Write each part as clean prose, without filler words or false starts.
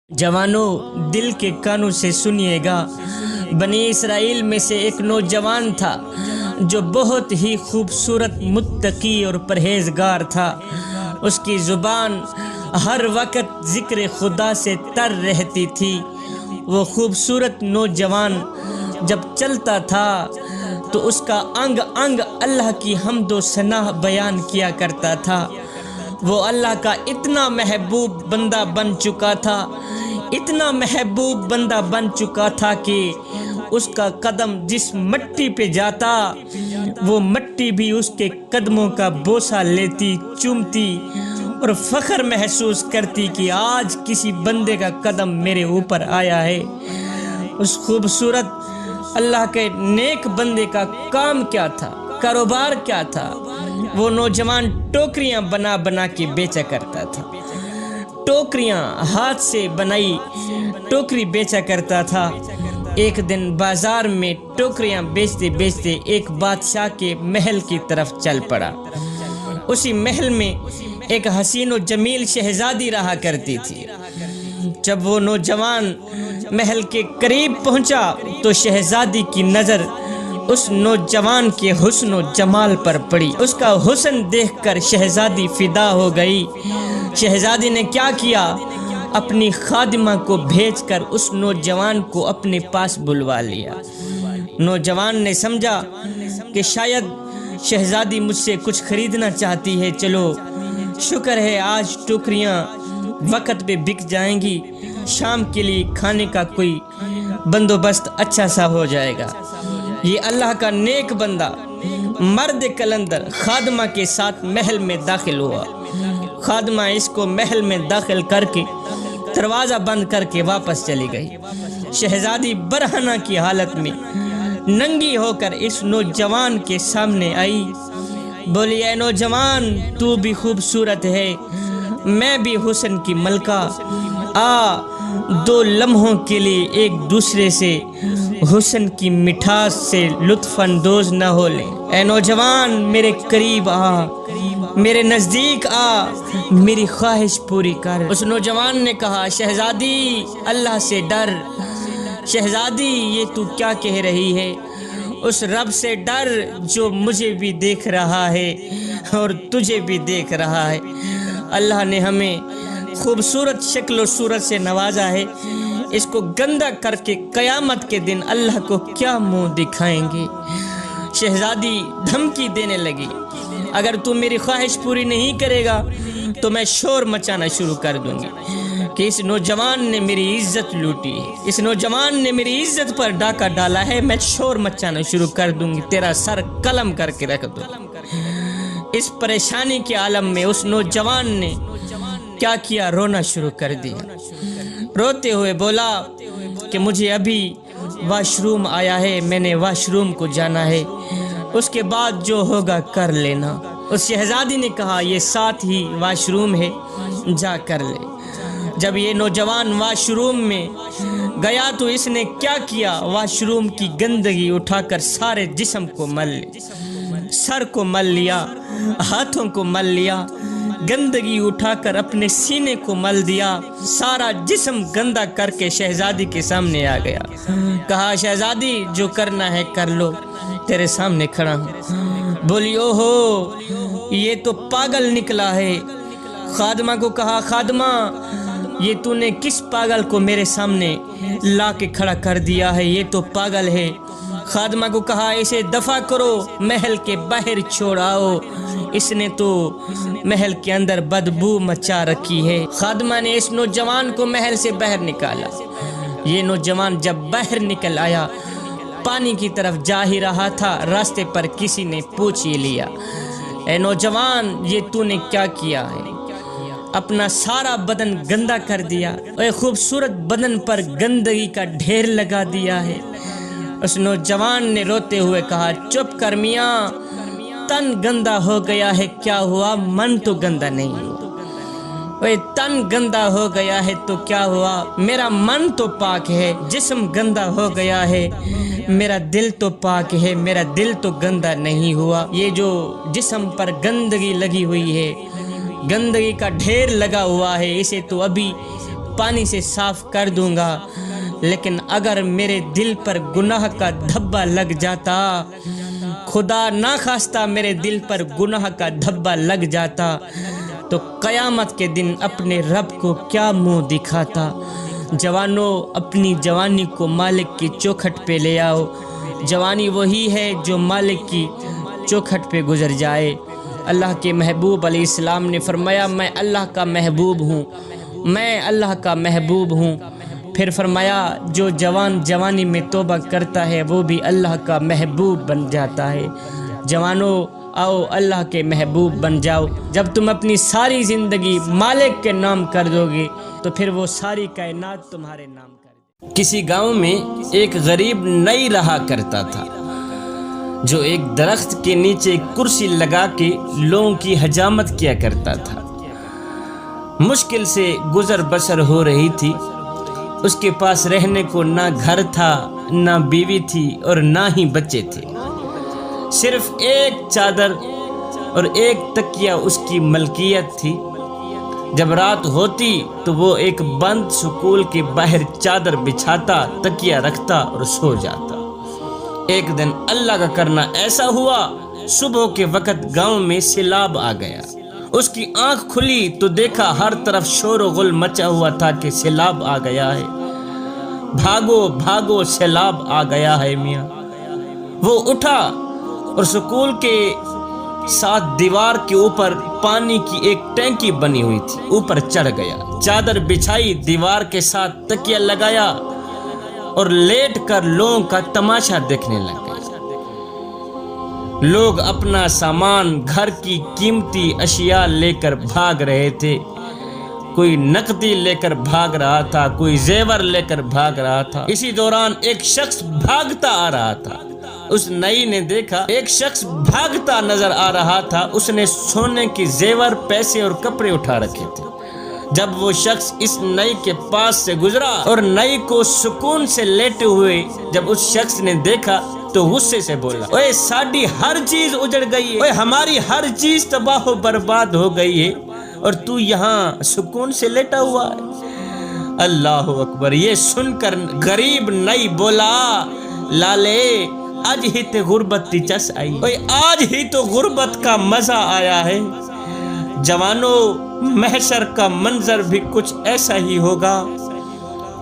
जवानों, दिल के कानों से सुनिएगा। बनी इसराइल में से एक नौजवान था जो बहुत ही खूबसूरत, मुत्तकी और परहेजगार था। उसकी ज़ुबान हर वक्त ज़िक्र खुदा से तर रहती थी। वो खूबसूरत नौजवान जब चलता था तो उसका अंग अंग अल्लाह की हम्दो सनाह बयान किया करता था। वो अल्लाह का इतना महबूब बंदा बन चुका था, इतना महबूब बंदा बन चुका था कि उसका कदम जिस मिट्टी पे जाता वो मिट्टी भी उसके कदमों का बोसा लेती, चूमती और फख्र महसूस करती कि आज किसी बंदे का कदम मेरे ऊपर आया है। उस खूबसूरत अल्लाह के नेक बंदे का काम क्या था, कारोबार क्या था? वो नौजवान टोकरियां बना बना के बेचा करता था। टोकरियां हाथ से बनाई टोकरी बेचा करता था। एक दिन बाजार में टोकरियां बेचते बेचते एक बादशाह के महल की तरफ चल पड़ा। उसी महल में एक हसीन और जमील शहजादी रहा करती थी। जब वो नौजवान महल के करीब पहुंचा तो शहजादी की नज़र उस नौजवान के हुस्न और जमाल पर पड़ी। उसका हुस्न देखकर शहजादी फिदा हो गई। शहजादी ने क्या किया, अपनी खादिमा को भेजकर उस नौजवान को अपने पास बुलवा लिया। नौजवान ने समझा कि शायद शहजादी मुझसे कुछ खरीदना चाहती है। चलो शुक्र है आज टोकरियां वक्त पे बिक जाएंगी, शाम के लिए खाने का कोई बंदोबस्त अच्छा सा हो जाएगा। ये अल्लाह का नेक बंदा मर्द कलंदर खादमा के साथ महल में दाखिल हुआ। खादमा इसको महल में दाखिल करके दरवाज़ा बंद करके वापस चली गई। शहजादी बरहना की हालत में नंगी होकर इस नौजवान के सामने आई। बोली, ऐ नौजवान, तू भी खूबसूरत है, मैं भी हुस्न की मलका। आ दो लम्हों के लिए एक दूसरे से हुस्न की मिठास से लुत्फ अंदोज न हो ले। ऐ नौजवान, मेरे करीब आ, मेरे नज़दीक आ, मेरी ख्वाहिश पूरी कर। उस नौजवान ने कहा, शहजादी अल्लाह से डर। शहजादी, ये तू क्या कह रही है? उस रब से डर जो मुझे भी देख रहा है और तुझे भी देख रहा है। अल्लाह ने हमें खूबसूरत शक्ल और सूरत से नवाजा है, इसको गंदा करके क़यामत के दिन अल्लाह को क्या मुंह दिखाएंगे। शहजादी धमकी देने लगी, अगर तू मेरी ख्वाहिश पूरी नहीं करेगा तो मैं शोर मचाना शुरू कर दूंगी कि इस नौजवान ने मेरी इज्जत लूटी है, इस नौजवान ने मेरी इज्जत पर डाका डाला है, मैं शोर मचाना शुरू कर दूंगी, तेरा सर कलम करके रख दूंगी। इस परेशानी के आलम में उस नौजवान ने क्या किया, रोना शुरू कर दिया। रोते हुए बोला कि मुझे अभी वॉशरूम आया है, मैंने वॉशरूम को जाना है, उसके बाद जो होगा कर लेना। उस शहजादी ने कहा, ये साथ ही वॉशरूम है, जा कर ले। जब ये नौजवान वॉशरूम में गया तो इसने क्या किया, वॉशरूम की गंदगी उठाकर सारे जिस्म को मल लिया, सर को मल लिया, हाथों को मल लिया, गंदगी उठाकर अपने सीने को मल दिया, सारा जिस्म गंदा करके शहजादी के सामने आ गया। कहा, शहजादी जो करना है कर लो, तेरे सामने खड़ा हूँ। बोली, ओहो, ये तो पागल निकला है। खादमा को कहा, खादमा, ये तूने किस पागल को मेरे सामने ला के खड़ा कर दिया है, ये तो पागल है। खादमा को कहा, इसे दफा करो, महल के बाहर छोड़ आओ, इसने तो महल के अंदर बदबू मचा रखी है। खादमा ने इस नौजवान को महल से बाहर निकाला। ये नौजवान जब बाहर निकल आया, पानी की तरफ जा ही रहा था, रास्ते पर किसी ने पूछ ही लिया, ऐ नौजवान, ये तूने क्या किया है? अपना सारा बदन गंदा कर दिया, और खूबसूरत बदन पर गंदगी का ढेर लगा दिया है। उस नौजवान ने रोते हुए कहा, चुप कर मियाँ, तन गंदा हो गया है, क्या हुआ, मन तो गंदा नहीं हुआ। ओए, तन गंदा हो गया है तो क्या हुआ, मेरा मन तो पाक है। जिस्म गंदा हो गया है, मेरा दिल तो पाक है, मेरा दिल तो गंदा नहीं हुआ। ये जो जिस्म पर गंदगी लगी हुई है, गंदगी का ढेर लगा हुआ है, इसे तो अभी پانی سے صاف کر دوں گا، لیکن اگر میرے دل پر گناہ کا دھبا لگ جاتا، خدا نہ خواستہ میرے دل پر گناہ کا دھبا لگ جاتا، تو قیامت کے دن اپنے رب کو کیا منہ دکھاتا۔ جوانوں، اپنی جوانی کو مالک کی چوکھٹ پہ لے آؤ۔ جوانی وہی ہے جو مالک کی چوکھٹ پہ گزر جائے۔ اللہ کے محبوب علیہ السلام نے فرمایا، میں اللہ کا محبوب ہوں، میں اللہ کا محبوب ہوں۔ پھر فرمایا، جو جوان جوانی میں توبہ کرتا ہے وہ بھی اللہ کا محبوب بن جاتا ہے۔ جوانوں، آؤ اللہ کے محبوب بن جاؤ۔ جب تم اپنی ساری زندگی مالک کے نام کر دو گے تو پھر وہ ساری کائنات تمہارے نام کر دے۔ کسی گاؤں میں ایک غریب نہیں رہا کرتا تھا جو ایک درخت کے نیچے کرسی لگا کے لوگوں کی حجامت کیا کرتا تھا۔ مشکل سے گزر بسر ہو رہی تھی۔ اس کے پاس رہنے کو نہ گھر تھا، نہ بیوی تھی اور نہ ہی بچے تھے۔ صرف ایک چادر اور ایک تکیہ اس کی ملکیت تھی۔ جب رات ہوتی تو وہ ایک بند سکول کے باہر چادر بچھاتا، تکیہ رکھتا اور سو جاتا۔ ایک دن اللہ کا کرنا ایسا ہوا، صبح کے وقت گاؤں میں سیلاب آ گیا۔ اس کی آنکھ کھلی تو دیکھا ہر طرف شور و غل مچا ہوا تھا کہ سیلاب آ گیا ہے، بھاگو بھاگو سیلاب آ گیا ہے میاں۔ وہ اٹھا اور سکول کے ساتھ دیوار کے اوپر پانی کی ایک ٹینکی بنی ہوئی تھی، اوپر چڑھ گیا، چادر بچھائی، دیوار کے ساتھ تکیہ لگایا اور لیٹ کر لوگوں کا تماشا دیکھنے لگ گئے۔ لوگ اپنا سامان، گھر کی قیمتی اشیاء لے کر بھاگ رہے تھے۔ کوئی نقدی لے کر بھاگ رہا تھا، کوئی زیور لے کر بھاگ رہا تھا۔ اسی دوران ایک شخص بھاگتا آ رہا تھا۔ اس نئی نے دیکھا ایک شخص بھاگتا نظر آ رہا تھا۔ اس نے سونے کے زیور، پیسے اور کپڑے اٹھا رکھے تھے۔ جب وہ شخص اس نئی کے پاس سے گزرا اور نئی کو سکون سے لیٹے ہوئے جب اس شخص نے دیکھا تو غصے سے بولا، اوے ساڈی ہر چیز اجڑ گئی ہے، اوے ہماری ہر چیز تباہ و برباد ہو گئی ہے اور تو یہاں سکون سے لیٹا ہوا ہے۔ اللہ اکبر۔ یہ سن کر غریب نئی بولا، لالے آج ہی تے غربت تی چس آئی، اوے آج ہی تو غربت کا مزہ آیا ہے۔ جوانوں، محشر کا منظر بھی کچھ ایسا ہی ہوگا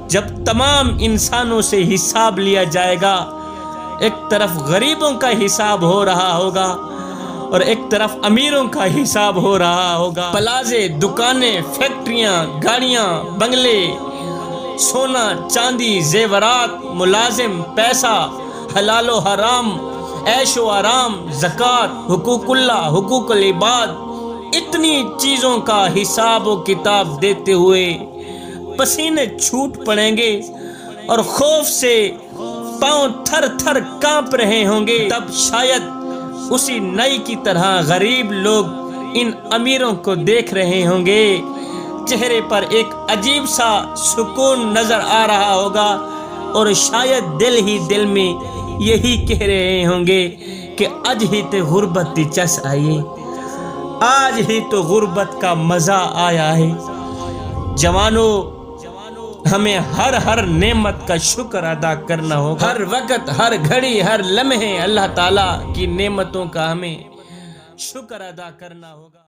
جب تمام انسانوں سے حساب لیا جائے گا۔ ایک طرف غریبوں کا حساب ہو رہا ہوگا اور ایک طرف امیروں کا حساب ہو رہا ہوگا۔ پلازے، دکانیں، فیکٹریاں، گاڑیاں، بنگلے، سونا چاندی، زیورات، ملازم، پیسہ، حلال و حرام، عیش و آرام، زکوٰۃ، حقوق اللہ، حقوق العباد، اتنی چیزوں کا حساب و کتاب دیتے ہوئے پسینے چھوٹ پڑیں گے اور خوف سے پاؤں تھر تھر کانپ رہے ہوں گے۔ تب شاید اسی نئی کی طرح غریب لوگ ان امیروں کو دیکھ رہے ہوں گے، چہرے پر ایک عجیب سا سکون نظر آ رہا ہوگا اور شاید دل ہی دل میں یہی کہہ رہے ہوں گے کہ آج ہی تے غربت دی چس آئی، آج ہی تو غربت کا مزہ آیا ہے۔ جوانوں، ہمیں ہر نعمت کا شکر ادا کرنا ہوگا۔ ہر وقت، ہر گھڑی، ہر لمحے اللہ تعالیٰ کی نعمتوں کا ہمیں شکر ادا کرنا ہوگا۔